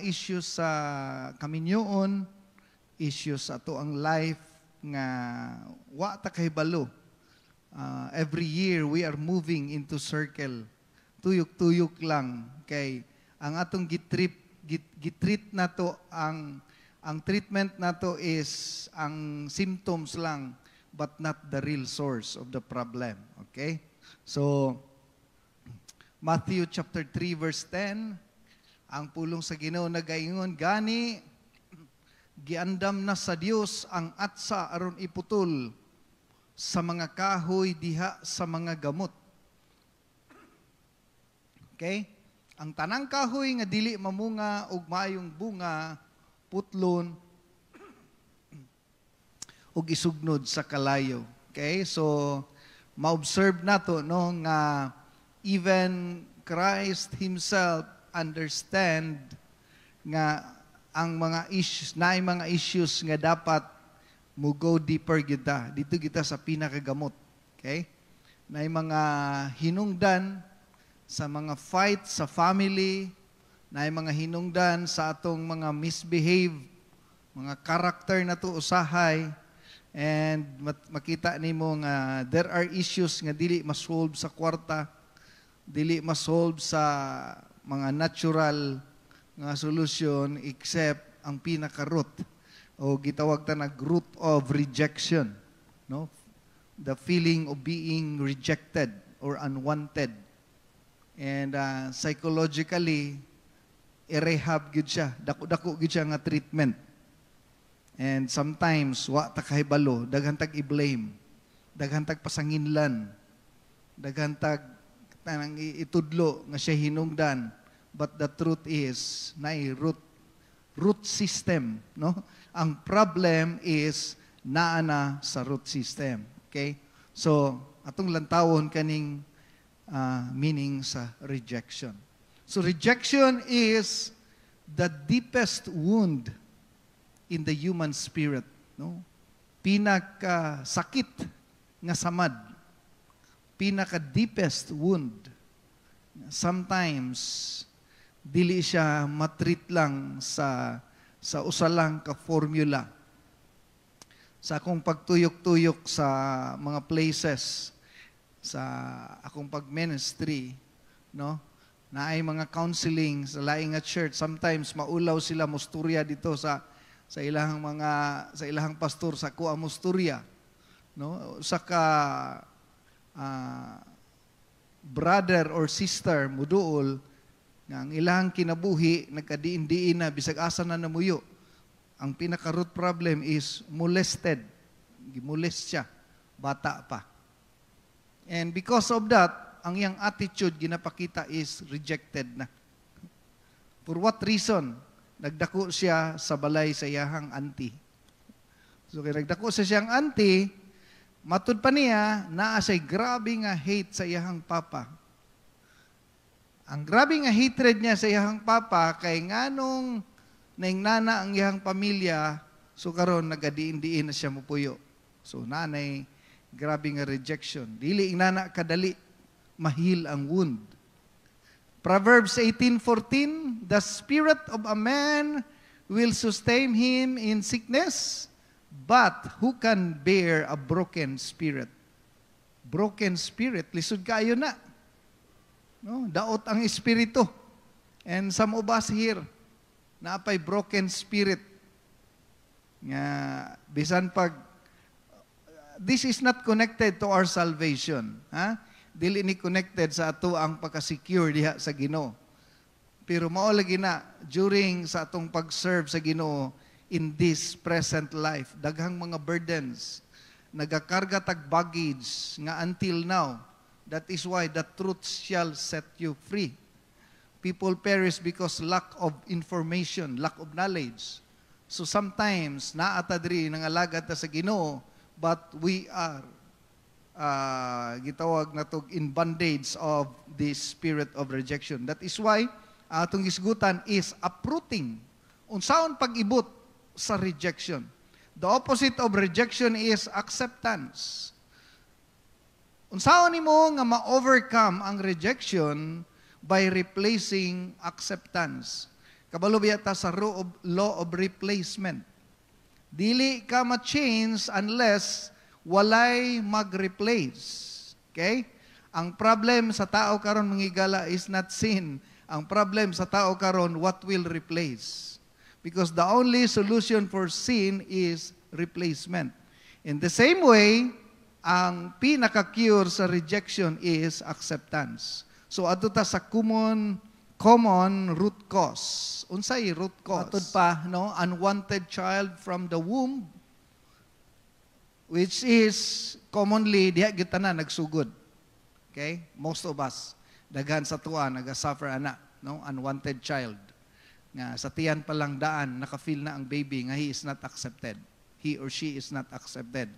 issues sa kaminyoon, issues sa ato ang life nga wa ta kahibalo. Every year we are moving into circle. Tuyok-tuyok lang kay ang atong gitreat nato ang treatment nato is ang symptoms lang but not the real source of the problem. Okay? So Matthew chapter 3 verse 10, ang pulong sa Ginoo nagaingon, gani giandam na sa Dios ang atsa aron iputol sa mga kahoy diha sa mga gamot. Okay? Ang tanang kahoy nga dili mamunga og maayong bunga, putlon ug isugnod sa kalayo. Okay? So ma-observe nato no nga even Christ himself understand nga ang mga issues, naay mga issues nga dapat mo go deeper kita. Dito kita sa pinakagamot. Okay? Naay mga hinungdan sa mga fight sa family, naay mga hinungdan sa atong mga misbehave, mga character na to usahay, and makita nimo nga there are issues nga dili ma-solve sa kwarta, dili ma-solve sa mga natural nga solution except ang pinaka-root o gitawag ta nag root of rejection, no? The feeling of being rejected or unwanted. And psychologically i-rehab gid siya, dako-dako gid siya nga treatment. And sometimes wa ta kahibalo, daghan tag i-blame, daghan tag pasanginlan, daghan tag tanang itudlo nga siya hinungdan. But the truth is, naay root system, no? Ang problem is naana sa root system. Okay? So, atong lantawon kaning meaning sa rejection. So, rejection is the deepest wound in the human spirit, no? Pinaka-sakit nga samad. Pinaka-deepest wound. Sometimes dili siya matreat lang sa usa lang ka formula. Sa akong pagtuyok-tuyok sa mga places, sa akong pag-ministry, no? Naay mga counseling sa laing nga church. Sometimes maulaw sila musturya dito sa ilahang pastor sa kuha musturya, no? Sa ka brother or sister muduol nga ang ilang kinabuhi nagkadiin-diin na bisag asa na namuyo. Ang pinaka-root problem is molested. Gimolest siya, bata pa. And because of that, ang iyang attitude ginapakita is rejected na. For what reason? Nagdako siya sa balay sa iyahang auntie. So kaya nagdako sa siyang auntie, matud pa niya, naa siya'y grabe nga hate sa iyahang papa. Ang grabe nga hatred niya sa iyahang papa, kay nganong naingnana ang iyahang pamilya, so karon nagadiin-diin na siya mupuyo. So nanay, grabe nga rejection. Dili ingnana kadali, mahil ang wound. Proverbs 18:14, the spirit of a man will sustain him in sickness, but who can bear a broken spirit? Broken spirit, lisod kayo na. No, daot ang espiritu. And some of us here, naapay broken spirit. Nga, bisan pag, this is not connected to our salvation. Ha? Dili ni connected sa ato ang pagka-secure diha sa Ginoo. Pero mao lagi na, during sa atong pag-serve sa Ginoo in this present life, daghang mga burdens, nagakarga tag baggage nga until now. That is why the truth shall set you free. People perish because lack of information, lack of knowledge. So sometimes, naata diri nangalagad ta sa Ginoo, but we are gitawag na to in bondage of the spirit of rejection. That is why atong isgutan is uprooting. Unsaon pag-ibot sa rejection? The opposite of rejection is acceptance. Unsaon nimo nga ma-overcome ang rejection by replacing acceptance. Kabalo biya ta sa law of replacement. Dili ka ma-change unless walay mag-replace. Okay? Ang problem sa tao karon mangigala is not sin. Ang problem sa tao karon, what will replace? Because the only solution for sin is replacement. In the same way, ang pinaka-cure sa rejection is acceptance. So ato ta sa common root cause. Unsay root cause? Atod pa, no, unwanted child from the womb, which is commonly diha kita na nagsugod. Okay? Most of us daghan sa tuwa naga-suffer ana, no, unwanted child. Nga sa tiyan pa lang daan naka-feel na ang baby nga he is not accepted. He or she is not accepted.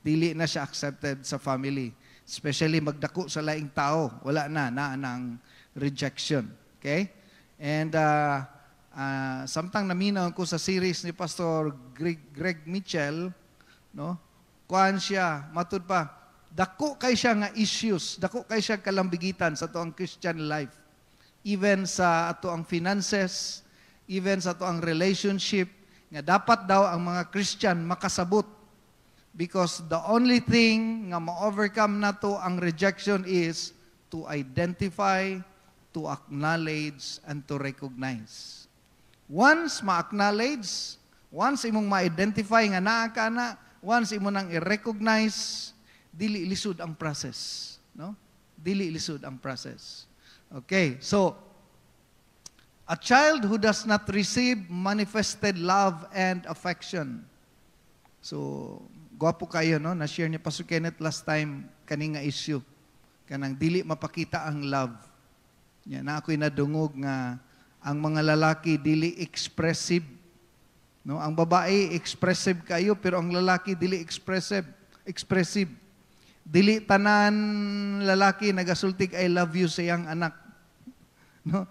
Dili na siya accepted sa family. Especially magdako sa laing tao, wala na ang rejection. Okay? And samtang naminaw ko sa series ni Pastor Greg Mitchell, no? Kuan siya, matud pa, dako kay siya nga issues, dako kay siya kalambigitan sa ato ang Christian life. Even sa ato ang finances, even sa ato ang relationship, nga dapat daw ang mga Christian makasabot. Because the only thing nga ma-overcome nato ang rejection is to identify, to acknowledge, and to recognize. Once ma-acknowledge, once imong ma-identify nga naa ka na, once imo nang i-recognize, dili lisod ang process, no? Dili lisod ang process. Okay, so a child who does not receive manifested love and affection. So, gwapo kayo, no? Na-share ni Pastor Kenneth last time kaning nga issue. Kanang dili mapakita ang love. Yan, na ako'y nadungog nga ang mga lalaki dili expressive. No? Ang babae expressive kayo, pero ang lalaki dili expressive. Dili tanan lalaki nagasultig I love you sa iyang anak. No?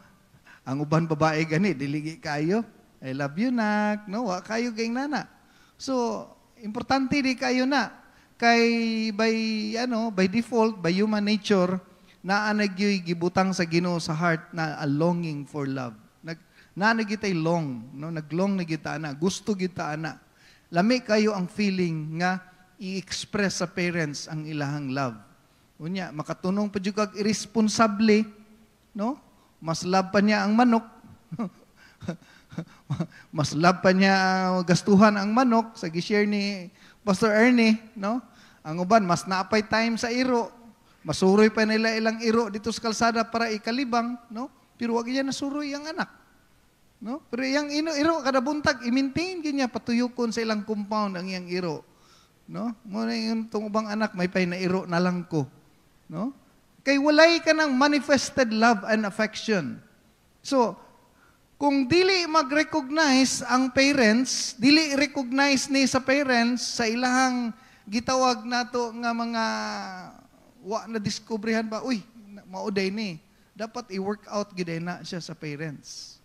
Ang uban babae gani dili kayo I love you nak, no? Wa kayo kay nana. So, importante di kayo na kay by default, by human nature, naa nagyoy gibutang sa Ginoo sa heart na a longing for love. Nanagitay long, no? Naglong na kita na, gusto kita na. Lami kayo ang feeling nga i-express sa parents ang ilahang love. Unya, makatunong pa jud kag irresponsable, no? Mas love pa niya ang manok. Mas love pa niya gastuhan ang manok sa gi-share ni Pastor Ernie, no? Ang uban mas naapay time sa iro. Masuroy pa nila ilang iro dito sa kalsada para ikalibang, no? Pero wag niya nasuroy ang anak. No? Pero iyang iro kada buntag i-maintain ginya patuyokon sa ilang compound ang iyang iro. No? Mo na yung ubang anak may pay na iro na lang ko. No? Kay walay ka ng manifested love and affection. So, kung dili mag-recognize ang parents, dili recognize ni sa parents sa ilahang gitawag nato nga mga wa na diskubrihan ba, uy, mauday ni. Dapat i-work out gid na siya sa parents.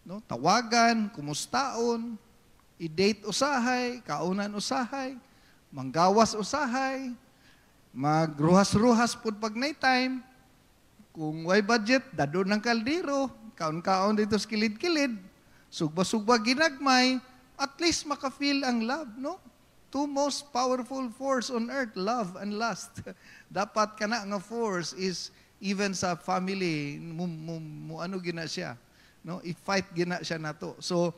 No? Tawagan, kumustaon, i-date usahay, kaunan usahay, manggawas usahay, magruhas-ruhas pud pag nighttime. Kung way budget, dado ng kaldero, kaon-kaon dito sa kilid-kilid, sugba-sugba ginagmay, at least maka-feel ang love, no? Two most powerful force on earth, love and lust. Dapat kana nga force is even sa family, ano gina siya. No, i-fight gina siya nato. So,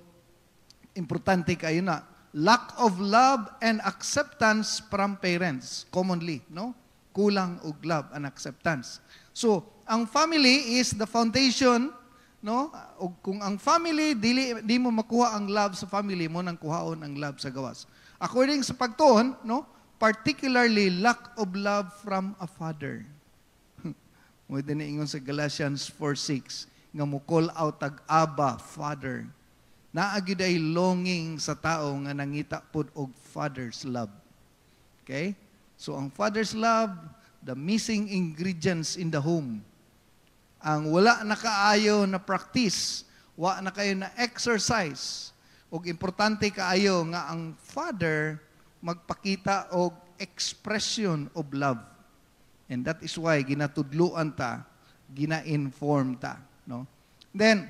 importante kayo na. Lack of love and acceptance from parents, commonly, no? Kulang og love and acceptance. So, ang family is the foundation, no? O kung ang family, di mo makuha ang love sa family, mo nang kuhaon ang love sa gawas. According sa pagtuon, no? Particularly, lack of love from a father. Mo din ingon sa Galatians 4:6. Nga mo call out tag Abba, Father. Naagid ay longing sa tao nga nangita pod og Father's love. Okay? So ang Father's love, the missing ingredients in the home. Ang wala na kaayo na practice, wala na kayo na exercise, ug importante kaayo nga ang Father magpakita og expression of love. And that is why ginatudluan ta, gina-inform ta. No? Then,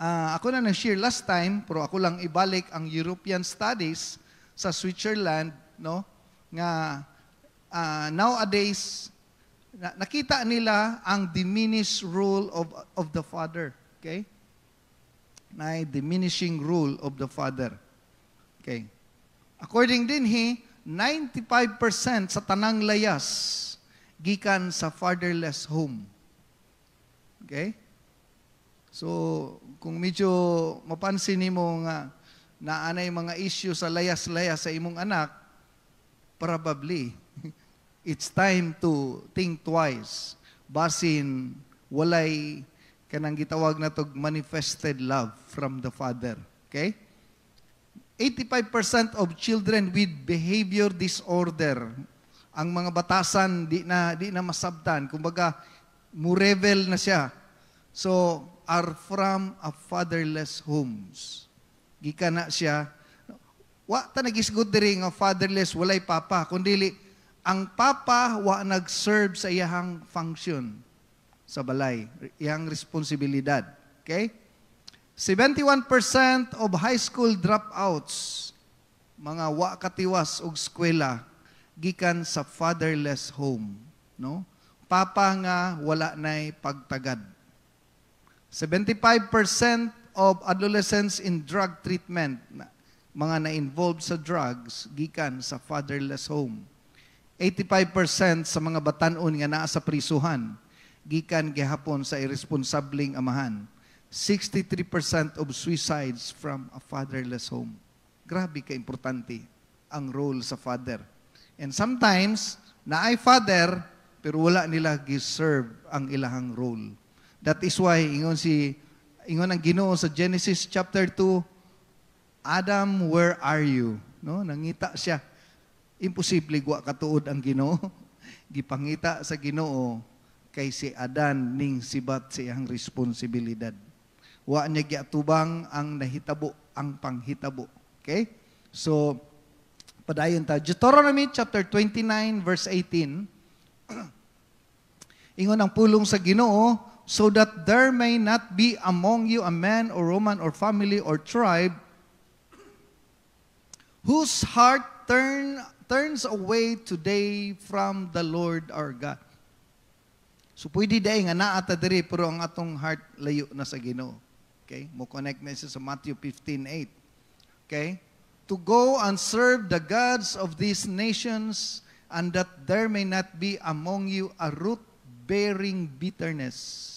Ako na nag-share last time, pero ako lang ibalik ang European studies sa Switzerland, no? Nga nowadays nakita nila ang diminished role of the father, okay? Na diminishing role of the father. Okay. According din 95% sa tanang layas gikan sa fatherless home. Okay? So, kung medyo mapansin nimo nga naanay mga issue sa layas-layas sa imong anak, probably it's time to think twice. Basin walay kanang gitawag na tog manifested love from the father. Okay? 85% of children with behavior disorder, ang mga batasan di na masabtan, kumbaga murevel na siya. So, are from a fatherless homes. Gikan na siya. Wa ta nagisgod diri nga fatherless, walay papa, kundi ang papa wa nag-serve sa iyang function sa balay, iyang responsibilidad. Okay? 71% of high school dropouts, mga wa katiwas og eskwela, gikan sa fatherless home. No? Papa nga wala na'y pagtagad. 75% of adolescents in drug treatment, mga na-involved sa drugs, gikan sa fatherless home. 85% sa mga batanon nga naa sa prisuhan, gikan gihapon sa irresponsabling amahan. 63% of suicides from a fatherless home. Grabe ka-importante ang role sa father. And sometimes, naay father, pero wala nila giserve ang ilahang role. That is why, ingon ang Ginoo sa Genesis chapter 2, Adam, where are you? No? Nangita siya. Imposible wa katuod ang Ginoo. Gipangita sa Ginoo kay si Adan ning sibat sa iyang responsibilidad. Wa niya giatubang ang nahitabo, ang panghitabo. Okay? So, padayon ta. Deuteronomy chapter 29 verse 18. Ingon ang pulong sa Ginoo, so that there may not be among you a man or woman or family or tribe whose heart turns away today from the Lord our God. So pwede dahil nga naata diri pero ang atong heart layo na sa Ginoo. Okay? Mo connect na siya sa Matthew 15:8. Okay? To go and serve the gods of these nations, and that there may not be among you a root-bearing bitterness.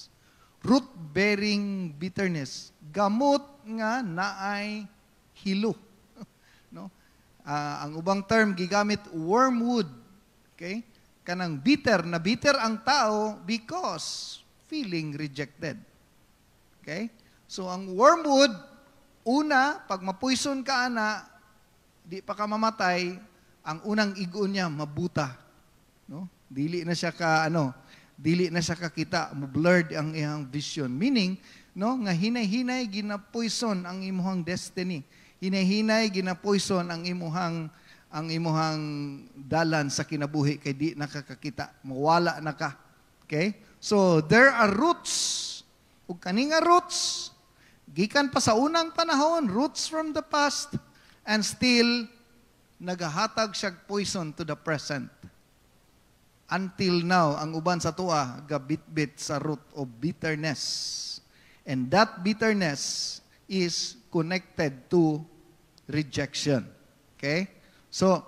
Root-bearing bitterness. Gamot nga naay hilo. No? Ang ubang term gigamit wormwood. Okay? Kanang bitter ang tao because feeling rejected. Okay? So ang wormwood, una, pag mapuison ka ana, di pa ka mamatay, ang unang igon niya mabuta. No? Dili na siya kakita, blurred ang iyang vision. Meaning, no, nga hinay-hinay ginapoison ang imuhang destiny. Hinay-hinay ginapoison ang imuhang dalan sa kinabuhi kay di nakakakita, mawala na ka. Okay? So there are roots. Ug kaninga roots gikan pa sa unang panahon, roots from the past, and still nagahatag siya poison to the present. Until now, ang uban sa tuwa, gabitbit sa root of bitterness. And that bitterness is connected to rejection. Okay? So,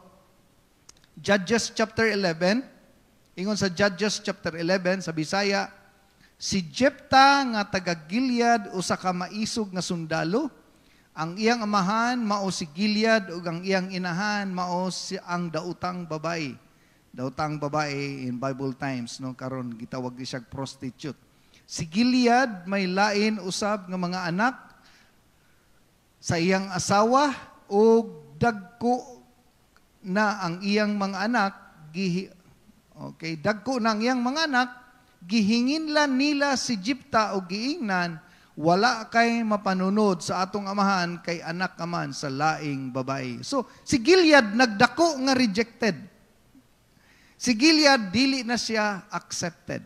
Judges chapter 11, ingon sa Judges chapter 11, sa Bisaya, si Jepta nga taga-Gilead usa ka maisog nga sundalo, ang iyang amahan mao si Gilead ug ang iyang inahan mao si ang dautang babae. Dautang babae in Bible times, no, karon gitawag di siya prostitute. Si Gilead may lain usab nga mga anak sa iyang asawa ug dagko na ang iyang mga anak dagko na ang iyang mga anak gihinginlan nila si Jepta o giingnan, wala kay mapanunod sa atong amahan kay anak aman sa laing babae. So si Gilead nagdako nga rejected. Si Gilead, dili na siya accepted.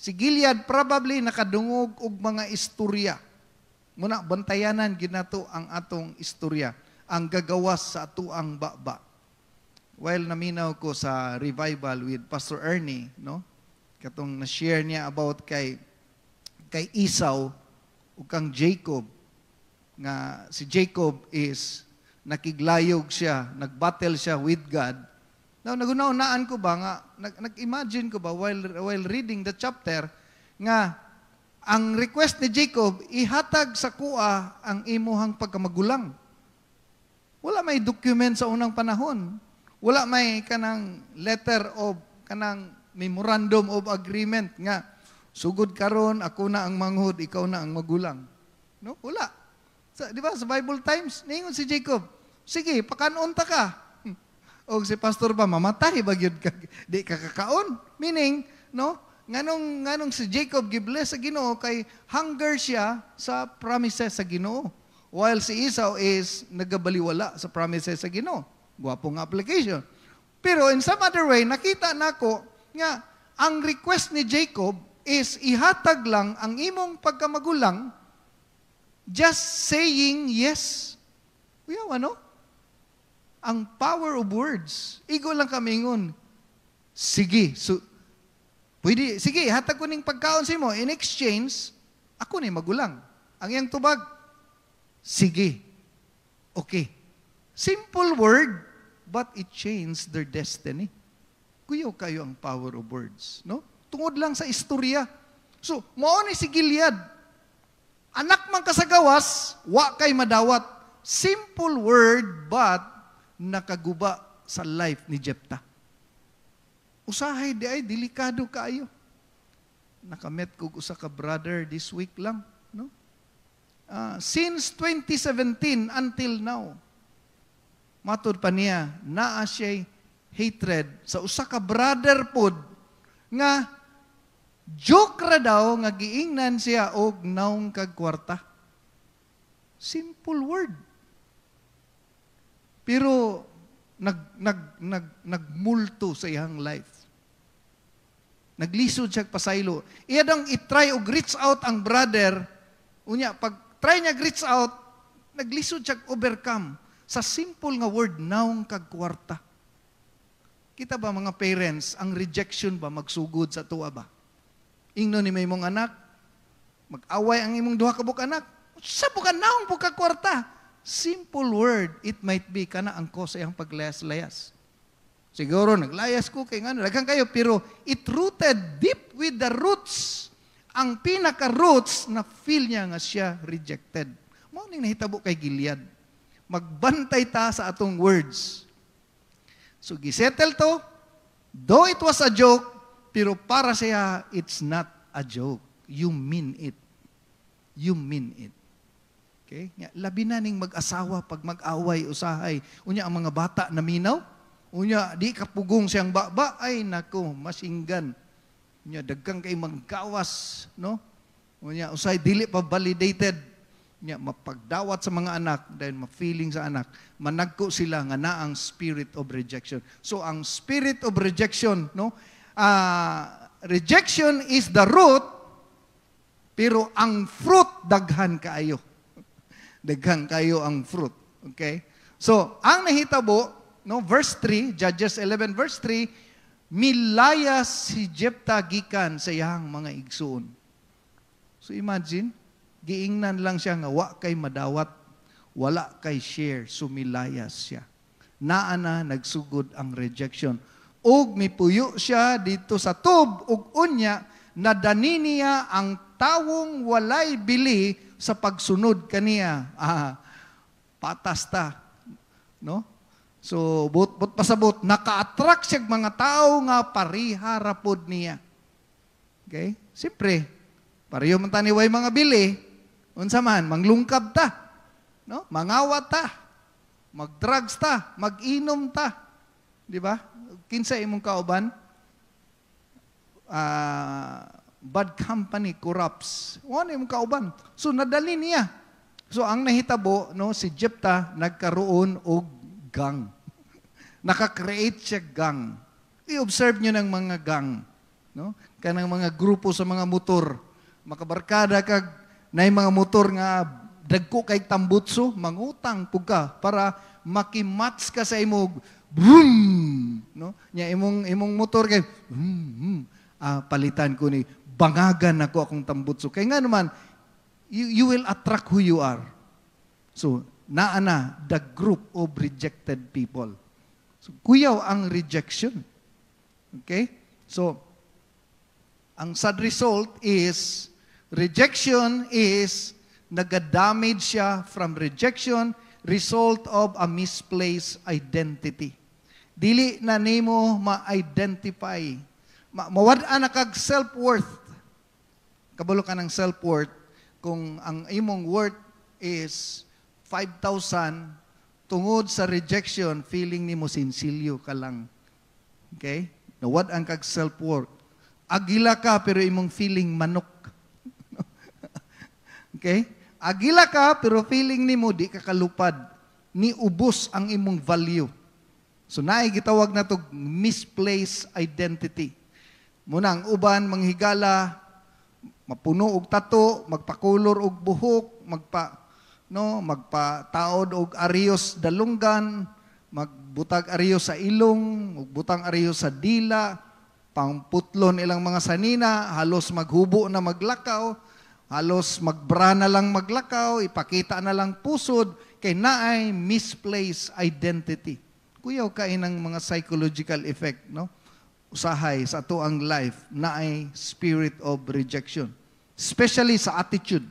Si Gilead probably nakadungog og mga istorya. Muna, bantayanan ginato ang atong istorya, ang gagawas sa atuang baba. While naminaw ko sa revival with Pastor Ernie, no? Katong na-share niya about kay Esau o kang Jacob, nga si Jacob is nakiglayog siya, nagbattle siya with God. Now, nagunaunaan ko ba nga, nag-imagine ko ba while reading the chapter, nga ang request ni Jacob, ihatag sa kuha ang imuhang pagkamagulang. Wala may document sa unang panahon. Wala may kanang letter of, kanang memorandum of agreement nga, sugod karon ako na ang manghud, ikaw na ang magulang. No? Wala. Di ba, sa Bible times, ningon si Jacob, sige, pakanon ta ka. O si pastor ba, mamatay ba yun ka, di ka kakaon? Meaning, no? Nganong si Jacob gibless sa Ginoo kay hunger siya sa promises sa Ginoo. While si Esau is nagabaliwala sa promises sa Ginoo. Gwapong application. Pero in some other way, nakita nako nga ang request ni Jacob is ihatag lang ang imong pagkamagulang just saying yes. Uyaw, ano? Ang power of words. Igo lang kamingon. Sige, pwede, sige, hatag ko ning pagkaon sa imo. In exchange, ako ni magulang. Ang iyang tubag, sige. Okay. Simple word, but it changed their destiny. Kuyaw kayo ang power of words. No? Tungod lang sa istorya. So, mao ni si Gilead. Anak man kasagawas, wa kay madawat. Simple word, but nakaguba sa life ni Jephthah. Usahay di ay, delikado kaayo. Nakamet ko usa ka brother this week lang. No? Since 2017 until now, matod pa niya, naa siya'y hatred sa usa ka brother pod nga joke ra daw nga giingnan siya og naong kag kwarta. Simple word. Pero nagmulto sa iyang life. Naglisod siya pasaylo. Iya dang itry og reach out ang brother. Unya, pag try niya reach out, naglisod siya overcome. Sa simple nga word, naong kag kwarta. Kita ba mga parents, ang rejection ba magsugod sa tuwa ba? Ingno ni may mong anak, mag-away ang imong duha ka buk anak. Sa buka naong buka kwarta. Simple word, it might be kana ang cause ang paglayas-layas. Siguro, naglayas ko kay nga, daghang kayo, pero it rooted deep with the roots. Ang pinaka-roots na feel niya nga siya rejected. Mao ning nahitabo kay Gilead. Magbantay ta sa atong words. So, gisettle to, though it was a joke, pero para siya, it's not a joke. You mean it. You mean it. Okay? Labi na ning mag-asawa pag mag-away, usahay. Unya, ang mga bata na minaw. Unya, di kapugong siyang baba. Ay, nako, masinggan. Unya, dagkang kay maggawas. No? Unya, usay, dili pa validated. Unya, mapagdawat sa mga anak, dahil ma-feeling sa anak. Managko sila nga na ang spirit of rejection. So, ang spirit of rejection, no? Rejection is the root, pero ang fruit, daghan kaayo. Daghan kayo ang fruit. Okay? So, ang nahitabo, no, verse 3, Judges 11 verse 3, milayas si Jephthah gikan sa iyang mga igsuon. So imagine, giingnan lang siya nga wa kay madawat, wala kay share, sumilayas siya. Naa na nagsugod ang rejection. Ug mipuyo siya dito sa tub ug unya nadani niya ang tawong walay bili sa pagsunod kaniya. Patas ta. No? So, but pasabot, naka-attract siya mga tao nga pariharapod niya. Okay? Siyempre, pariyo man taniway mga bili, unsa man, manglungkab ta. No? Mangawat ta. Mag-drugs ta. Mag-inom ta. Di ba? Kinsa imong kauban? Bad company corrupts. Ano imong kauban? So, nadali niya. So, ang nahitabo, no, si Jephthah nagkaroon og gang. Naka-create siya gang. I-observe nyo ng mga gang. No? Kanang mga grupo sa mga motor. Makabarkada kag na mga motor nga dagko kay tambutso, mangutang pug ka para makimatch ka sa imong boom, no? Nya imong motor kay palitan ko ni bangagan ako akong tambutso. Kay nga naman you will attract who you are. So, naana the group of rejected people. So, kuyaw ang rejection. Okay? So, ang sad result is rejection is nagadamage siya from rejection, result of a misplaced identity. Dili na nimo ma-identify. Mawad-an na kag self-worth. Kabalo ka ng self-worth kung ang imong worth is 5,000 tungod sa rejection, feeling nimo sinsilyo ka lang. Okay? Nawad-an kag self-worth. Agila ka pero imong feeling manok. Okay? Agila ka pero feeling nimo di ka kalupad. Ni ubos ang imong value. So naay gitawag na to misplaced identity. Muna ang uban manghigala, mapuno og tato, magpakulor og buhok, magpataod og ariyos dalunggan, magbutag ariyos sa ilong, magbutang ariyos sa dila, pangputlon ilang mga sanina, halos maghubo na maglakaw, halos magbra na lang maglakaw, ipakita na lang pusod, kay naay misplaced identity. Kuyaw kain ng mga psychological effect, no? Usahay sa ato ang life naay spirit of rejection. Especially sa attitude.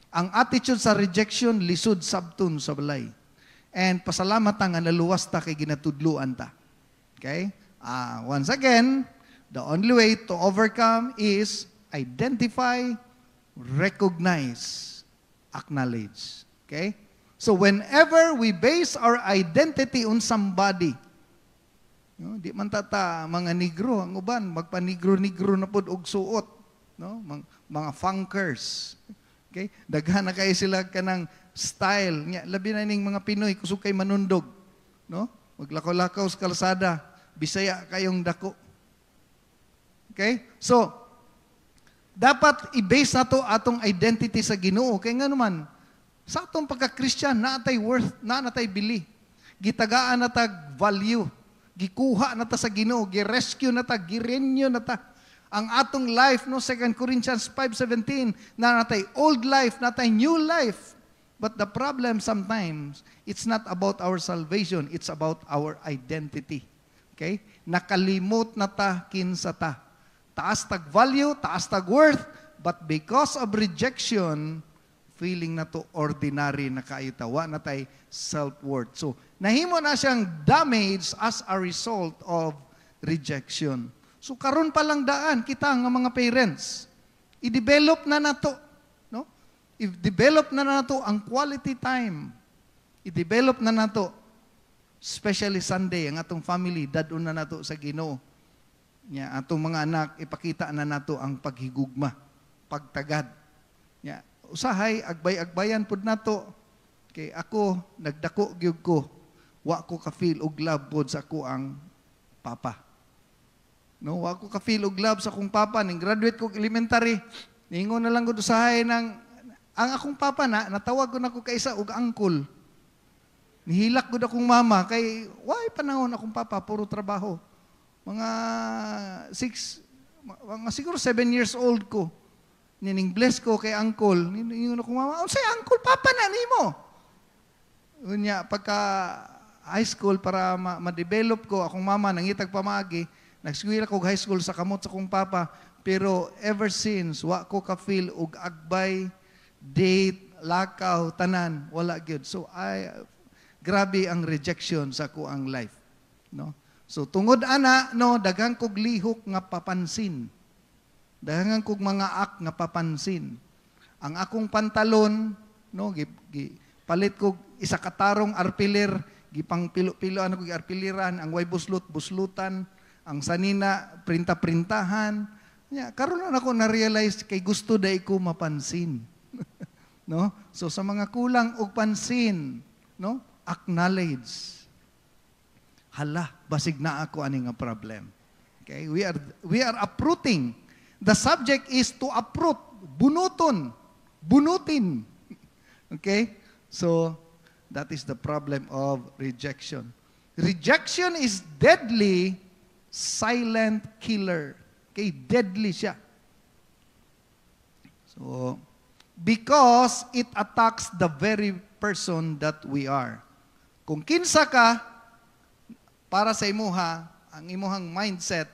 Ang attitude sa rejection, lisod sabton sa balay. And pasalamat nga naluwas ta kay ginatudluan ta. Okay? Once again, the only way to overcome is identify, recognize, acknowledge. Okay? So whenever we base our identity on somebody, no, di man tata mga negro ang uban magpanigro-negro na pod og suot, no? Mga funkers. Okay? Daghan na kay sila kanang style nya, labi na ning mga Pinoy kusog kay manundog, no? Maglakaw-lakaw sa kalsada, Bisaya kayong dako. Okay? So dapat i-base nato atong identity sa Ginoo kay nga naman sa atong pagka-Christian natay worth, natay bili. Gitagaan na tag value. Gikuha na ta sa Ginoo, gi-rescue na ta, gi-renew na ta. Ang atong life, no, 2 Corinthians 5:17, na natay old life, natay new life. But the problem sometimes, it's not about our salvation, it's about our identity. Okay? Nakalimot na ta kinsa ta. Taas tag value, taas tag worth, but because of rejection, feeling na to ordinary na kaitawa na tay self-worth. So, nahimo na siyang damage as a result of rejection. So, karon pa lang daan kita nga mga parents. I-develop na nato, no? I-develop na nato ang quality time. I-develop na nato, especially Sunday, ang atong family, dadun na nato sa Ginoo. Nya, atong mga anak, ipakita na nato ang paghigugma, pagtagad. Nya, usahay, agbay-agbayan pod nato. Kay ako, nagdako gyud ko. Wa ko ka-feel og love pod sa ako ang papa. No, wa ko ka-feel og love sa akong papa. Ning graduate ko elementary, ningon na lang gud usahay ng ang akong papa natawag ko nako kay isa og uncle. Nihilak gud akong mama kay why panahon akong papa puro trabaho. Mga siguro 7 years old ko. Nining bless ko kay uncle. Ningon akong mama, "Unsay uncle papa na nimo?" Unya pagka high school para ma-develop ko akong mama nangitag pamagi, nag-eskwela ko high school sa kamot sa akong papa, pero ever since wa ko ka-feel og agbay, date, lakaw, tanan, wala gyud. So grabe ang rejection sa ko ang life, no? So tungod ana, no, daghang kog lihok nga papansin. Daghang kog mga ak nga papansin. Ang akong pantalon, no, palit kog isa katarong arpiler, gipang pilo-piloan ko arpiliran, ang way buslut-buslutan, ang sanina printa-printahan. Karon na ako na-realize kay gusto day ko mapansin. No? So sa mga kulang og pansin, no? Acknowledge. Hala, basig na ako ani nga problem. Okay? We are uprooting. The subject is to uproot, bunutin. Okay? So, that is the problem of rejection. Rejection is deadly, silent killer. Okay? Deadly siya. So, because it attacks the very person that we are. Kung kinsa ka, para sa imuha, ang imuhang mindset,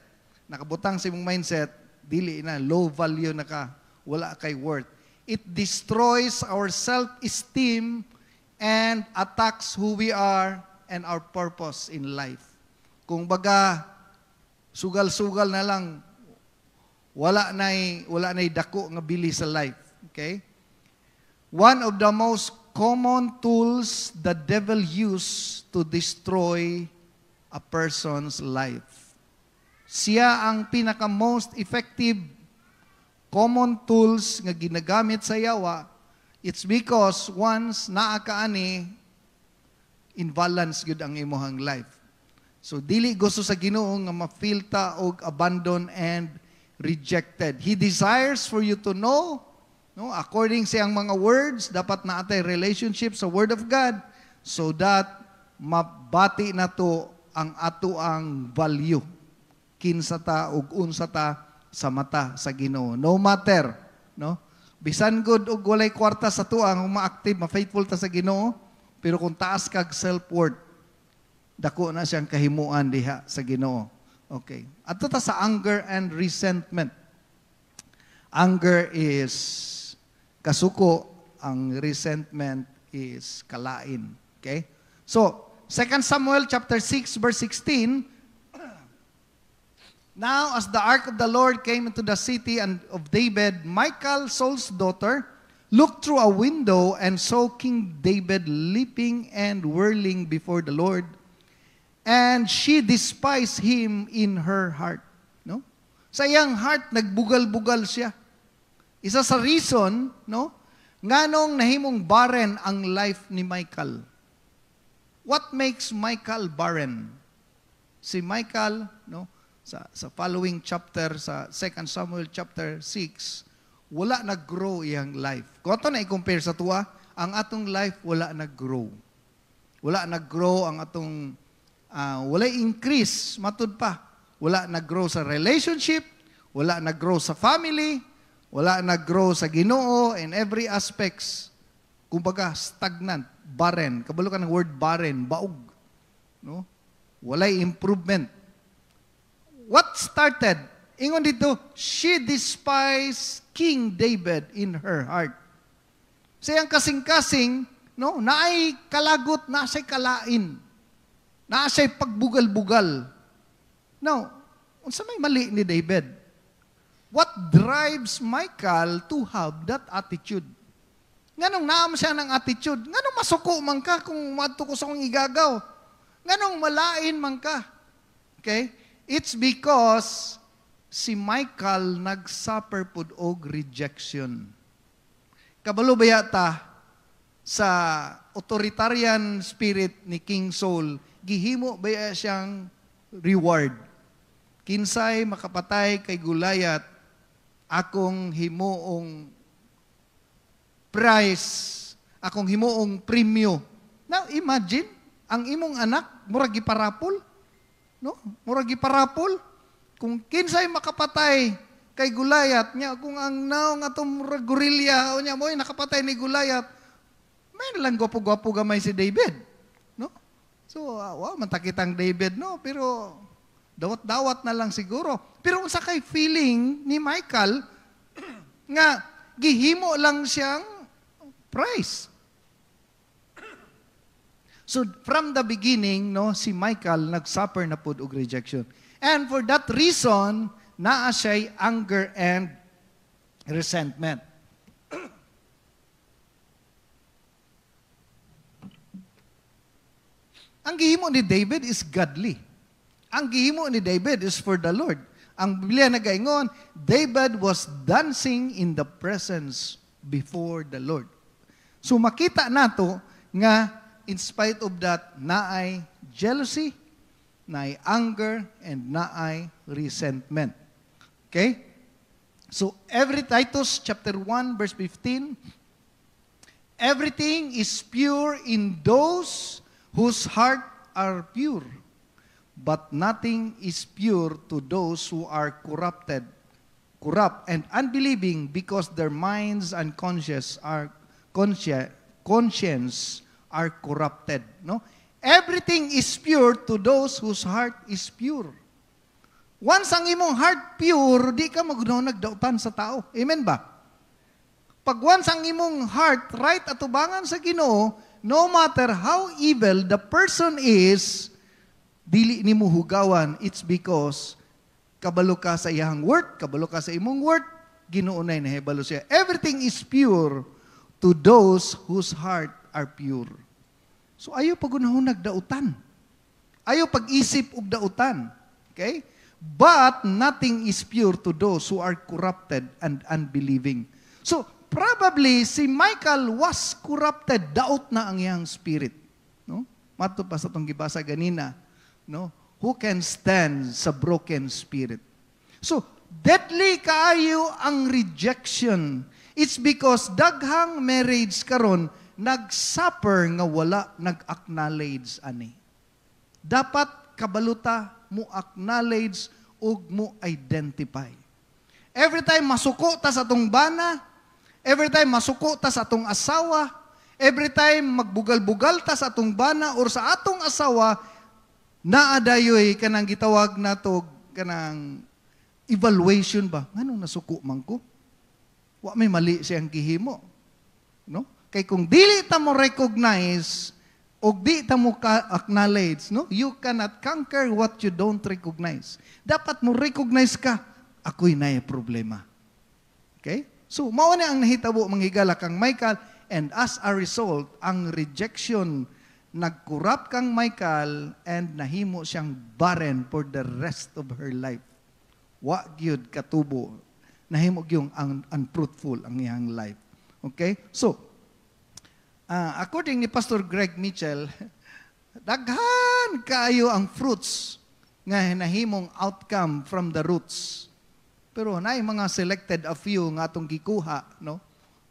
nakabutang sa imong mindset, dili na, low value na ka, wala kay worth. It destroys our self-esteem and attacks who we are and our purpose in life. Kung baga, sugal-sugal na lang, wala na'y dako nga bili sa life. Okay? One of the most common tools the devil use to destroy a person's life. Siya ang pinaka-most effective common tools nga ginagamit sa yawa. It's because once naa ka ani, imbalance gyud ang imong life. So dili gusto sa Ginoo nga ma-feel ta og abandoned and rejected. He desires for you to know, no, according sa iyang mga words, dapat na atay relationship sa Word of God so that mabati na to ang ato ang value kinsa ta ug unsa ta sa mata sa Ginoo. No matter, no? Bisan good og walay kwarta sa tuang ma-active, ma-faithful ta sa Ginoo, pero kung taas kag self-worth, dako na siyang kahimuan diha sa Ginoo. Okay. Ato ta sa anger and resentment. Anger is kasuko, ang resentment is kalain. Okay? So, 2 Samuel chapter 6 verse 16, now as the ark of the Lord came into the city of David, Michal, Saul's daughter, looked through a window and saw King David leaping and whirling before the Lord, and she despised him in her heart. No? Sa iyang heart, nagbugal-bugal siya. Isa sa reason, no, nganong nahimong barren ang life ni Michal. What makes Michal barren? Si Michal, no, sa following chapter, sa 2 Samuel chapter 6, wala nag-grow iyang life. Kung ito na i-compare sa tuwa, ang atong life wala nag-grow. Wala nag-grow ang atong, wala increase, matud pa. Wala nag-grow sa relationship, wala nag-grow sa family, wala nag-grow sa Ginoo in every aspects. Kumbaga, stagnant, barren. Kabalo ka ng word barren, baog. No? Walay improvement. What started? Ingon dito, she despised King David in her heart. Sayang kasing-kasing, no, naay kalagot, naasay kalain. Naasay pagbugal-bugal. Now, unsa may mali ni David? What drives Michal to have that attitude? Nganong naam siya ng attitude? Nganong masuko man ka kung madto ko sa kong igagaw? Nganong malain man ka? Okay? It's because si Michal nag-suffer pud og rejection. Kabalo ba yata sa authoritarian spirit ni King Saul, gihimo ba siyang reward? Kinsay makapatay kay Goliath, akong himuong prize, akong himuong premyo. Now imagine, ang imong anak murag giparapol, no? Murag giparapol. Kung kinsay makapatay kay Goliath, nya kung ang naong atong gorilya o nya mo'y nakapatay ni Goliath, may lang gwapo-gwapo gamay si David, no? So, wow, mantakitang David, no? Pero dawat-dawat na lang siguro. Pero unsa kay feeling ni Michal nga gihimo lang siyang prize. So from the beginning, no, si Michal nag-suffer na pud og rejection. And for that reason, naa siya'y anger and resentment. Ang gihimo ni David is godly. Ang gihimo ni David is for the Lord. Ang Biblia nagaingon, David was dancing in the presence before the Lord. So makita nato nga in spite of that, naay jealousy, naay anger, and naay resentment. Okay? So every Titus chapter 1 verse 15, everything is pure in those whose heart are pure, but nothing is pure to those who are corrupt and unbelieving, because their minds and conscience are corrupted. No? Everything is pure to those whose heart is pure. Once ang imong heart pure, di ka nagdautan sa tao. Amen ba? Pag once ang imong heart right atubangan sa Ginoo, no matter how evil the person is, dili nimo hugawan. It's because kabalo ka sa iyang word, kabalo ka sa imong word, Ginoo na nahibalo siya. Everything is pure to those whose heart are pure. So ayaw pagunahon nagdautan. Ayaw pag-isip og dautan. Okay? But nothing is pure to those who are corrupted and unbelieving. So, probably si Michael was corrupted, daot na ang iyang spirit. No? Mato pa sa itong gibasa ganina, no? Who can stand sa broken spirit? So, deadly kaayo ang rejection. It's because daghang marriage karon nag-suffer nga wala nag-acknowledge ani. Dapat kabaluta mo acknowledge ug mo identify. Every time masuko ta sa atong bana, every time masuko ta sa atong asawa, every time magbugal-bugal ta sa atong bana or sa atong asawa, naadayoy kanang gitawag nato kanang evaluation ba? Nganong nasuko man ko? Wa may mali siyang gihimo. No? Kay kung dili ta mo recognize o di ta mo acknowledge, no? You cannot conquer what you don't recognize. Dapat mo recognize ka, ako'y naay problema. Okay? So, mao na ang nahitabo manghigala kang Michael, and as a result, ang rejection, nag-corrupt kang Michael, and nahimo siyang barren for the rest of her life. Wa gyud katubo. Nahimo gyung unfruitful ang iyang life. Okay? So, according ni Pastor Greg Mitchell, daghan kaayo ang fruits nga nahimong outcome from the roots. Pero naay mga selected a few nga atong gikuha, no?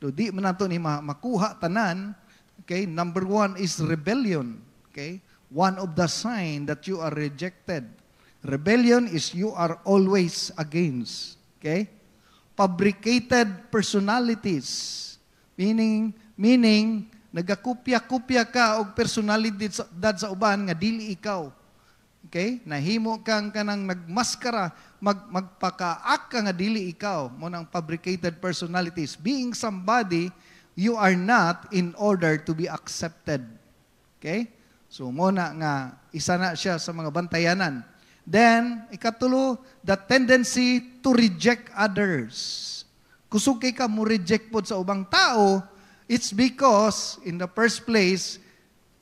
Do di man nato ni makuha tanan. Okay? Number 1 is rebellion. Okay? One of the sign that you are rejected. Rebellion is you are always against. Okay? Fabricated personalities. Meaning nagakupya-kupya ka og personality sa uban nga dili ikaw. Okay? Nahimo kang kanang nagmaskara, magpaka-act ka nga dili ikaw. Mo nang fabricated personalities. Being somebody you are not in order to be accepted. Okay? So mo na nga isa na siya sa mga bantayanan. Then, ikatulo, the tendency to reject others. Kusog kay ka mo reject pod sa ubang tao, it's because, in the first place,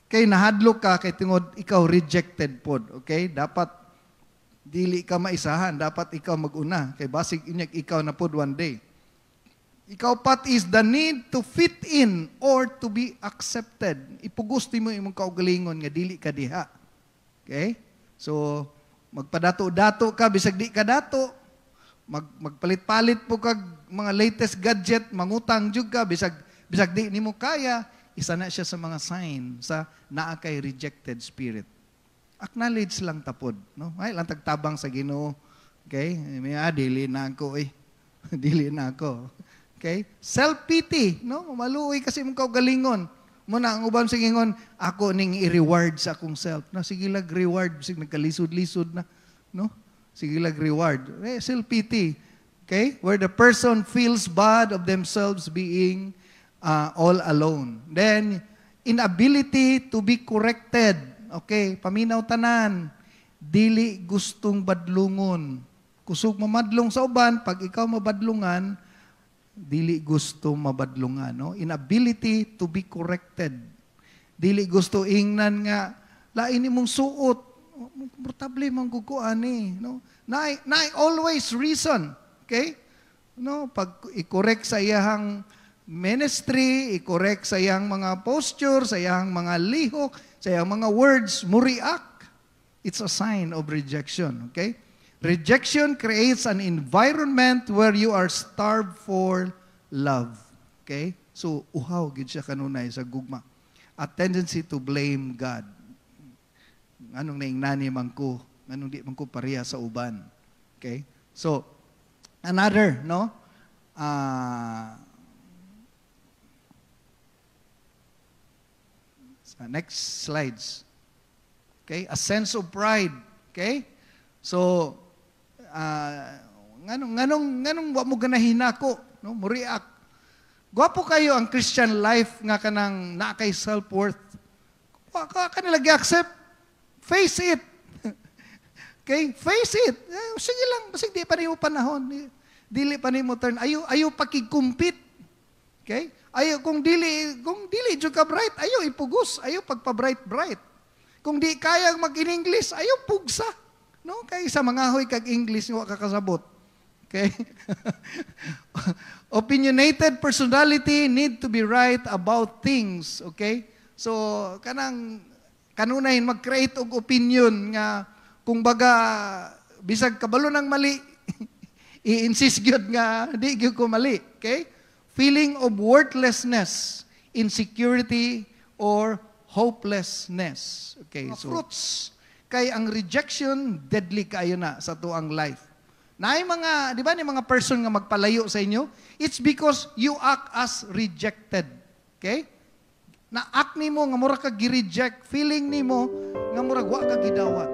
kay nahadlo ka, kay tungod ikaw rejected pod. Okay? Dapat, dili ka maisahan. Dapat ikaw mag-una. Kay basig inyag ikaw na pod one day. Ikaw pat is the need to fit in or to be accepted. Ipugusti mo imong kaugalingon nga dili ka diha. Okay? So, magpadato-dato ka, bisag di ka dato. Magpalit-palit po kag mga latest gadget, mangutang jud ka, bisag di nimo kaya, isa na siya sa mga sign sa naa kay rejected spirit. Acknowledge lang tapod, no? Ay lang tagtabang sa Ginoo. Okay? May dili na ako dili na ako. Okay? Self-pity, no? Maluoy kasi mong kaugalingon. Muna ang uban sa gingon, ako ning i-reward sa akong self. Na sige lag reward, sig nagkalisod-lisod na, no? Sige lag reward. Self-pity. Okay? Where the person feels bad of themselves being all alone. Then, inability to be corrected. Okay, paminaw tanan. Dili gustong badlungon. Kusog mamadlong sa uban, pag ikaw mabadlungan, dili gusto mabadlungan. No? Inability to be corrected. Dili gusto ingnan nga, lain mong suot. Komportable mong guguan eh. No? Na always reason. Okay? No? Pag i-correct sa iyang ministry, i-correct sa iyang mga posture, sa iyang mga lihok, sa iyang mga words, mo react. It's a sign of rejection. Okay? Rejection creates an environment where you are starved for love. Okay? So uhaw gid siya kanunay sa gugma. A tendency to blame God. Anong naingnani man ko, anong di man ko pareha sa uban. Okay? So another, no? Next slides. Okay? A sense of pride. Okay? So, nganong wa mo ganahin ako, no? Mo react. Gwapo kayo ang Christian life nga kanang naa kay self-worth. Kanila gi-accept. Face it. Okay? Face it. Sige lang, basig di pa nimo panahon. Dili pa nimo turn. Ayo pakig-compete. Okay? Ayo kung dili jud ka bright, ayo ipugos, ayo pagpa-bright. Kung di kaya mag-in-English, ayo pugsa. No? Kay sa mga hoy kag English wa ka kasabot. Okay? Opinionated personality need to be right about things, okay? So kanunay mag-create og opinion nga kung baga bisag kabalo ng mali i-insist gyud nga di gyud ko mali, okay? Feeling of worthlessness, insecurity, or hopelessness. Okay, so fruits. Kay ang rejection, deadly kayo na sa tuang life. Naay mga, di ba ni mga person nga magpalayo sa inyo? It's because you act as rejected. Okay? Na act nimo nga mura ka gi-reject, feeling nimo nga mura wa ka gidawat.